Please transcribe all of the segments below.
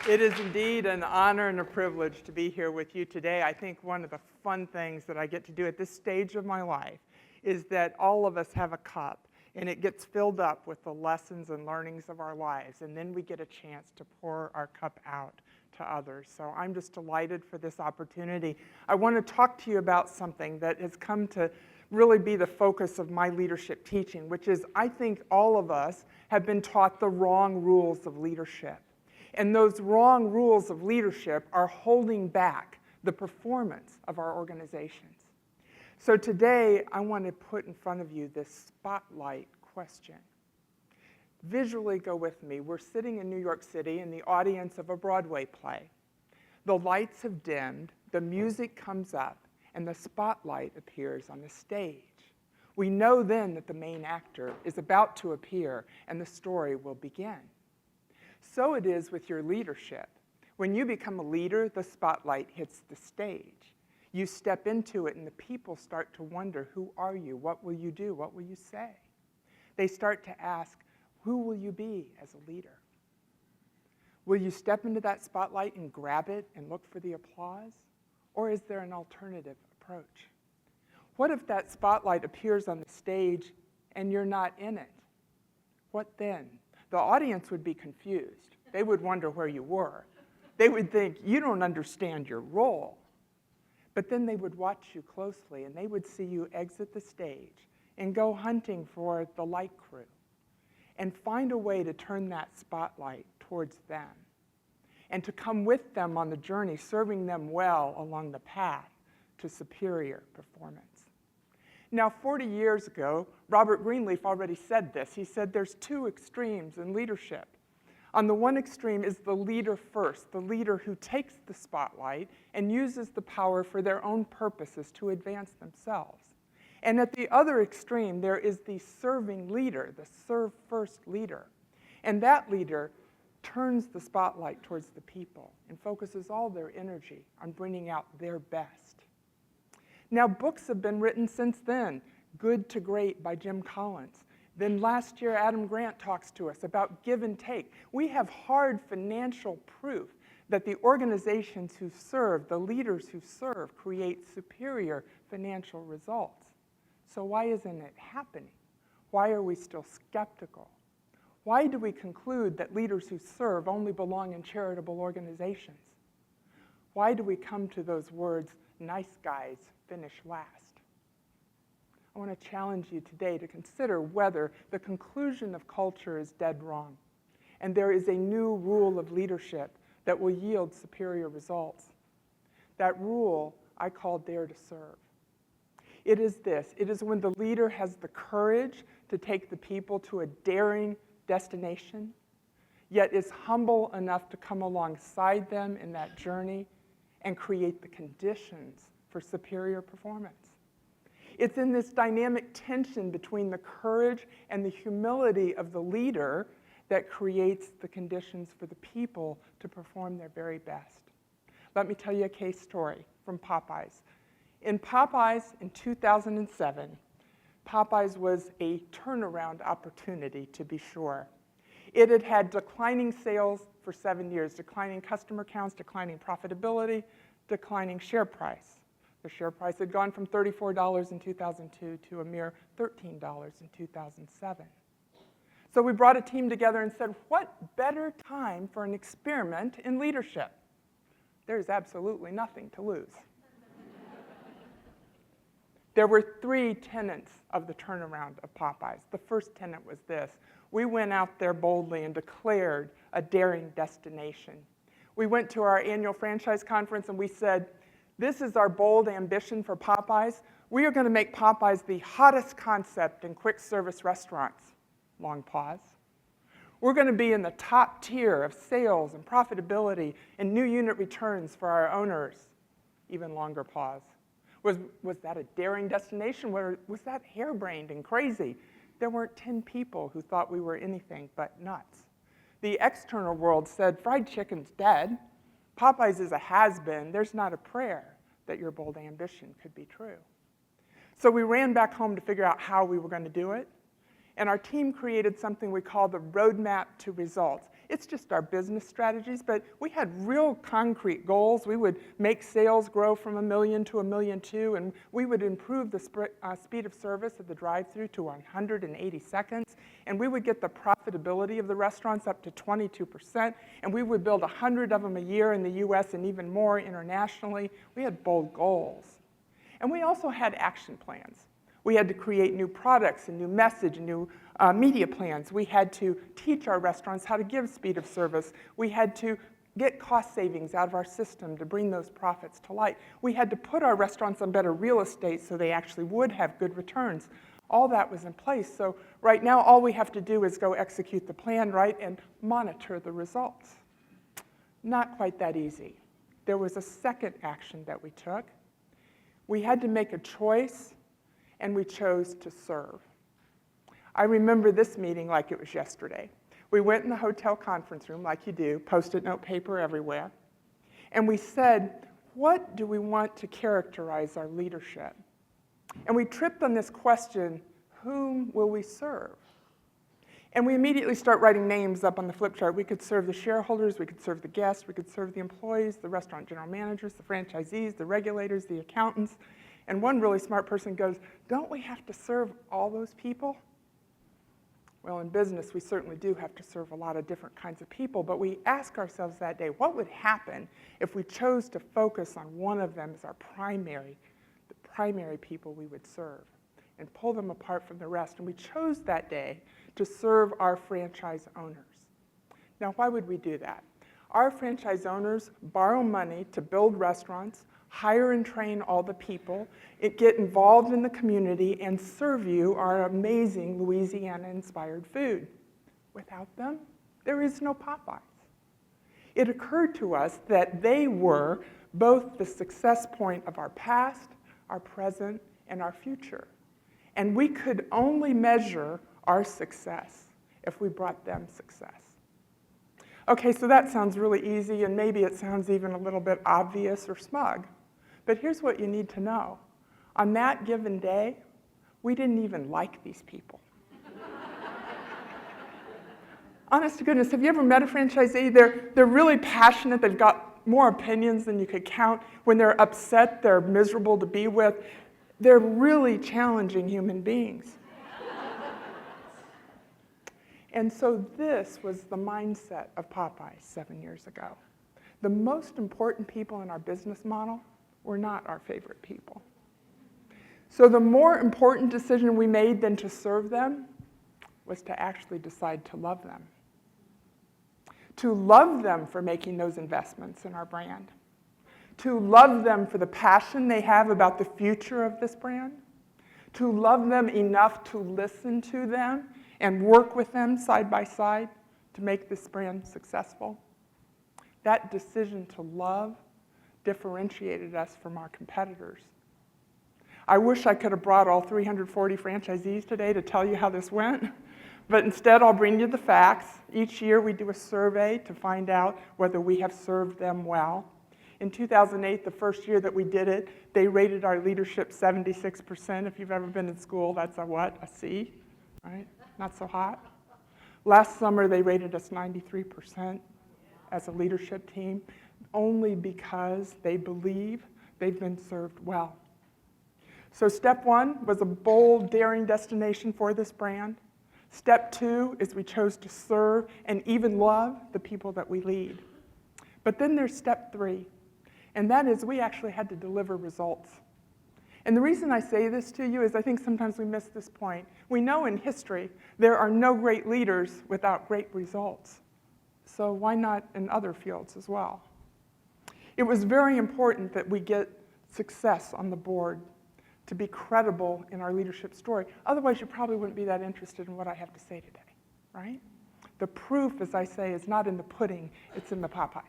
It is indeed an honor and a privilege to be here with you today. I think one of the fun things that I get to do at this stage of my life is that all of us have a cup, and it gets filled up with the lessons and learnings of our lives, and then we get a chance to pour our cup out to others. So I'm just delighted for this opportunity. I want to talk to you about something that has come to really be the focus of my leadership teaching, which is I think all of us have been taught the wrong rules of leadership. And those wrong rules of leadership are holding back the performance of our organizations. So today, I want to put in front of you this spotlight question. Visually go with me. We're sitting in New York City in the audience of a Broadway play. The lights have dimmed, the music comes up, and the spotlight appears on the stage. We know then that the main actor is about to appear and the story will begin. So it is with your leadership. When you become a leader, the spotlight hits the stage. You step into it and the people start to wonder, who are you? What will you do? What will you say? They start to ask, who will you be as a leader? Will you step into that spotlight and grab it and look for the applause? Or is there an alternative approach? What if that spotlight appears on the stage and you're not in it? What then? The audience would be confused. They would wonder where you were. They would think, you don't understand your role. But then they would watch you closely, and they would see you exit the stage and go hunting for the light crew and find a way to turn that spotlight towards them and to come with them on the journey, serving them well along the path to superior performance. Now, 40 years ago, Robert Greenleaf already said this. He said there's two extremes in leadership. On the one extreme is the leader first, the leader who takes the spotlight and uses the power for their own purposes to advance themselves. And at the other extreme, there is the serving leader, the serve first leader. And that leader turns the spotlight towards the people and focuses all their energy on bringing out their best. Now, books have been written since then. Good to Great by Jim Collins. Then last year, Adam Grant talks to us about give and take. We have hard financial proof that the organizations who serve, the leaders who serve, create superior financial results. So why isn't it happening? Why are we still skeptical? Why do we conclude that leaders who serve only belong in charitable organizations? Why do we come to those words, nice guys finish last? I want to challenge you today to consider whether the conclusion of culture is dead wrong, and there is a new rule of leadership that will yield superior results. That rule I call dare to serve. It is this. It is when the leader has the courage to take the people to a daring destination, yet is humble enough to come alongside them in that journey and create the conditions for superior performance. It's in this dynamic tension between the courage and the humility of the leader that creates the conditions for the people to perform their very best. Let me tell you a case story from Popeyes. In Popeyes in 2007, Popeyes was a turnaround opportunity, to be sure. It had had declining sales for 7 years, declining customer counts, declining profitability, declining share price. The share price had gone from $34 in 2002 to a mere $13 in 2007. So we brought a team together and said, what better time for an experiment in leadership? There's absolutely nothing to lose. There were 3 tenets of the turnaround of Popeyes. The first tenet was this. We went out there boldly and declared a daring destination. We went to our annual franchise conference and we said, this is our bold ambition for Popeyes. We are going to make Popeyes the hottest concept in quick service restaurants. Long pause. We're going to be in the top tier of sales and profitability and new unit returns for our owners. Even longer pause. Was that a daring destination? Was that harebrained and crazy? There weren't 10 people who thought we were anything but nuts. The external world said, fried chicken's dead. Popeyes is a has-been. There's not a prayer that your bold ambition could be true. So we ran back home to figure out how we were going to do it. And our team created something we call the roadmap to results. It's just our business strategies, but we had real concrete goals. We would make sales grow from $1 million to $1.2 million, and we would improve the speed of service at the drive-thru to 180 seconds, and we would get the profitability of the restaurants up to 22%, and we would build 100 of them a year in the US and even more internationally. We had bold goals. And we also had action plans. We had to create new products and new message and new media plans. We had to teach our restaurants how to give speed of service. We had to get cost savings out of our system to bring those profits to light. We had to put our restaurants on better real estate so they actually would have good returns. All that was in place. So right now, all we have to do is go execute the plan, right, and monitor the results. Not quite that easy. There was a second action that we took. We had to make a choice, and we chose to serve. I remember this meeting like it was yesterday. We went in the hotel conference room, like you do, Post-it note paper everywhere, and we said, what do we want to characterize our leadership? And we tripped on this question, whom will we serve? And we immediately start writing names up on the flip chart. We could serve the shareholders, we could serve the guests, we could serve the employees, the restaurant general managers, the franchisees, the regulators, the accountants. And one really smart person goes, don't we have to serve all those people? Well, in business, we certainly do have to serve a lot of different kinds of people, but we ask ourselves that day, what would happen if we chose to focus on one of them as the primary people we would serve, and pull them apart from the rest? And we chose that day to serve our franchise owners. Now, why would we do that? Our franchise owners borrow money to build restaurants, hire and train all the people, get involved in the community, and serve you our amazing Louisiana-inspired food. Without them, there is no Popeyes. It occurred to us that they were both the success point of our past, our present, and our future. And we could only measure our success if we brought them success. Okay, so that sounds really easy, and maybe it sounds even a little bit obvious or smug. But here's what you need to know. On that given day, we didn't even like these people. Honest to goodness, have you ever met a franchisee? They're really passionate. They've got more opinions than you could count. When they're upset, they're miserable to be with. They're really challenging human beings. And so this was the mindset of Popeyes 7 years ago. The most important people in our business model were not our favorite people. So the more important decision we made than to serve them was to actually decide to love them. To love them for making those investments in our brand. To love them for the passion they have about the future of this brand. To love them enough to listen to them and work with them side by side to make this brand successful. That decision to love differentiated us from our competitors. I wish I could have brought all 340 franchisees today to tell you how this went, but instead I'll bring you the facts. Each year we do a survey to find out whether we have served them well. In 2008, the first year that we did it, they rated our leadership 76%. If you've ever been in school, that's a what? A C, right? Not so hot. Last summer, they rated us 93% as a leadership team, only because they believe they've been served well. So step one was a bold, daring destination for this brand. Step two is we chose to serve and even love the people that we lead. But then there's step three, and that is we actually had to deliver results. And the reason I say this to you is I think sometimes we miss this point. We know in history there are no great leaders without great results. So why not in other fields as well? It was very important that we get success on the board to be credible in our leadership story. Otherwise, you probably wouldn't be that interested in what I have to say today, right? The proof, as I say, is not in the pudding, it's in the Popeyes.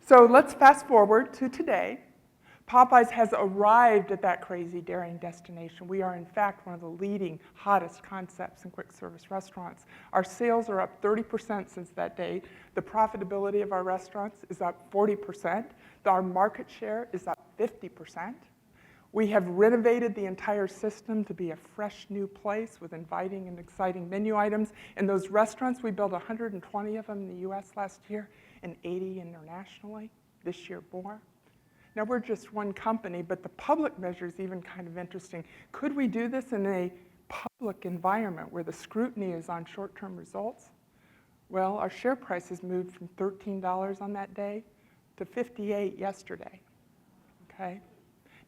So let's fast forward to today. Popeyes has arrived at that crazy, daring destination. We are, in fact, one of the leading, hottest concepts in quick service restaurants. Our sales are up 30% since that date. The profitability of our restaurants is up 40%. Our market share is up 50%. We have renovated the entire system to be a fresh new place with inviting and exciting menu items. And those restaurants, we built 120 of them in the US last year and 80 internationally, this year more. Now we're just one company, but the public measure is even kind of interesting. Could we do this in a public environment where the scrutiny is on short-term results? Well, our share price has moved from $13 on that day to $58 yesterday, okay?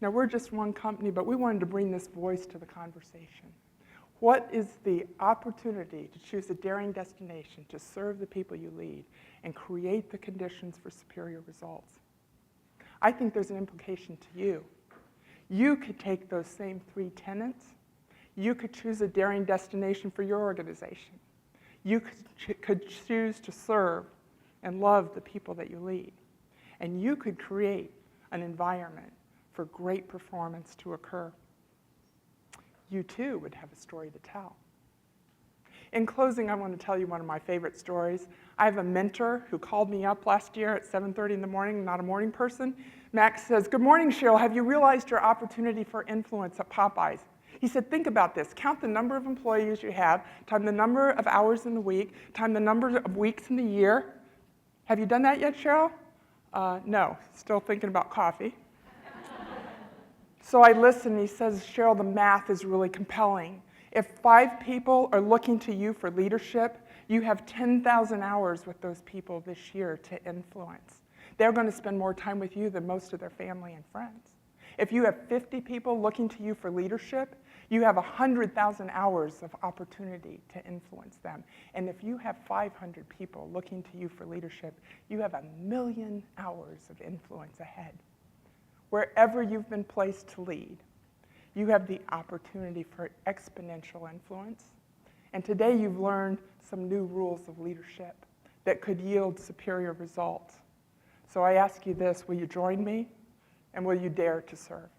Now, we're just one company, but we wanted to bring this voice to the conversation. What is the opportunity to choose a daring destination to serve the people you lead and create the conditions for superior results? I think there's an implication to you. You could take those same 3 tenets. You could choose a daring destination for your organization. You could choose to serve and love the people that you lead. And you could create an environment for great performance to occur. You too would have a story to tell. In closing, I want to tell you one of my favorite stories. I have a mentor who called me up last year at 7:30 in the morning, not a morning person. Max says, "Good morning, Cheryl. Have you realized your opportunity for influence at Popeyes?" He said, "Think about this. Count the number of employees you have, time the number of hours in the week, time the number of weeks in the year." Have you done that yet, Cheryl? No, still thinking about coffee. So I listened, and he says, "Cheryl, the math is really compelling. If 5 people are looking to you for leadership, you have 10,000 hours with those people this year to influence. They're going to spend more time with you than most of their family and friends. If you have 50 people looking to you for leadership, you have 100,000 hours of opportunity to influence them. And if you have 500 people looking to you for leadership, you have 1,000,000 hours of influence ahead. Wherever you've been placed to lead, you have the opportunity for exponential influence. And today you've learned some new rules of leadership that could yield superior results. So I ask you this, will you join me? And will you dare to serve?"